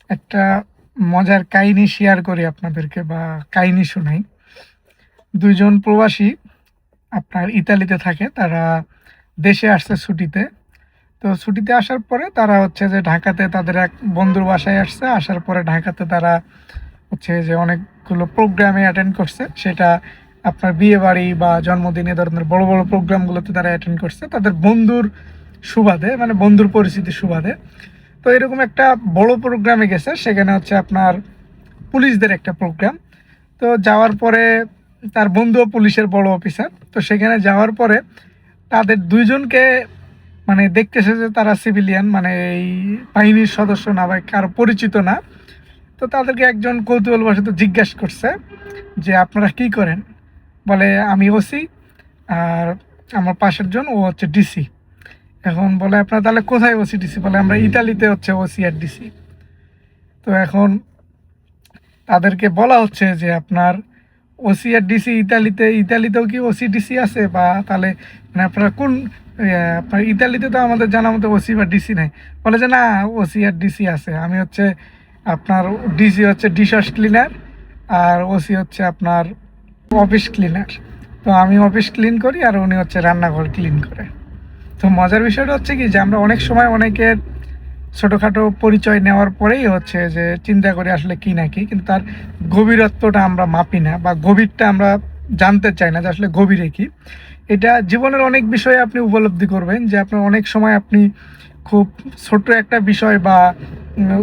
একটা মজার কাহিনী শেয়ার করি আপনাদেরকে বা কাহিনী শোনাই। ২ জন প্রবাসী আপনার ইতালিতে থাকে। তারা দেশে আসছে ছুটিতে। তো ছুটিতে আসার পরে তারা হচ্ছে যে ঢাকাতে তাদের এক বন্ধুর বাসায় আসছে। আসার পরে ঢাকাতে তারা হচ্ছে যে অনেকগুলো প্রোগ্রামে অ্যাটেন্ড করছে। সেটা আপনার বিয়েবাড়ি বা জন্মদিন এ ধরনের বড়, বড় প্রোগ্রামগুলোতে তারা অ্যাটেন্ড করছে। তাদের বন্ধুর সুবাদে মানে বন্ধুর পরিচিতির সুবাদে। তো এরকম একটা বড় প্রোগ্রামে গেছে। সেখানে হচ্ছে আপনার পুলিশদের একটা প্রোগ্রাম। তো যাওয়ার পরে তার বন্ধুও পুলিশের বড় অফিসার। তো সেখানে যাওয়ার পরে তাদের ২ জনকে মানে দেখতেছে যে তারা সিভিলিয়ান, মানে এই বাহিনীর সদস্য না বা কারো পরিচিত না। তো তাদেরকে একজন কৌতূহলবশত জিজ্ঞাসা করছে যে, "আপনারা কি করেন?" বলে, "আমি ওসি, আর আমার পাশের জন ও হচ্ছে ডিসি।" এখন বলে, "আপনারা তাহলে কোথায় ওসি ডিসি?" বলে, "আমরা ইতালিতে হচ্ছে ওসি আর ডিসি।" তো এখন তাদেরকে বলা হচ্ছে যে আপনার ওসি আর ডিসি ইতালিতেও কি ওসি ডিসি আছে, বা তাহলে মানে আপনারা কোন আপনার ইতালিতে তো আমাদের জানা মতো ওসি বা ডিসি নাই। বলে যে না, ওসি আর ডিসি আছে। আমি হচ্ছে আপনার ডিসি হচ্ছে ডিশওয়াশ ক্লিনার, আর ওসি হচ্ছে আপনার অফিস ক্লিনার। তো আমি অফিস ক্লিন করি আর উনি হচ্ছে রান্নাঘর ক্লিন করে। তো মজার বিষয়টা হচ্ছে কি যে আমরা অনেক সময় অনেকের ছোটোখাটো পরিচয় নেওয়ার পরেই হচ্ছে যে চিন্তা করি আসলে কী না কি, কিন্তু তার গভীরত্বটা আমরা মাপি না বা গভীরটা আমরা জানতে চাই না যে আসলে গভীরে কী। এটা জীবনের অনেক বিষয়ে আপনি উপলব্ধি করবেন যে আপনার অনেক সময় আপনি খুব ছোট্ট একটা বিষয় বা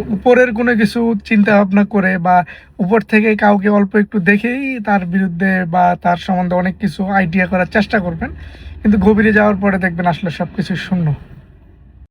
উপরের কোনো কিছু চিন্তা ভাবনা করে বা উপর থেকে কাউকে অল্প একটু দেখেই তার বিরুদ্ধে বা তার সম্বন্ধে অনেক কিছু আইডিয়া করার চেষ্টা করবেন, কিন্তু গভীরে যাওয়ার পরে দেখবেন আসলে সব কিছু শূন্য।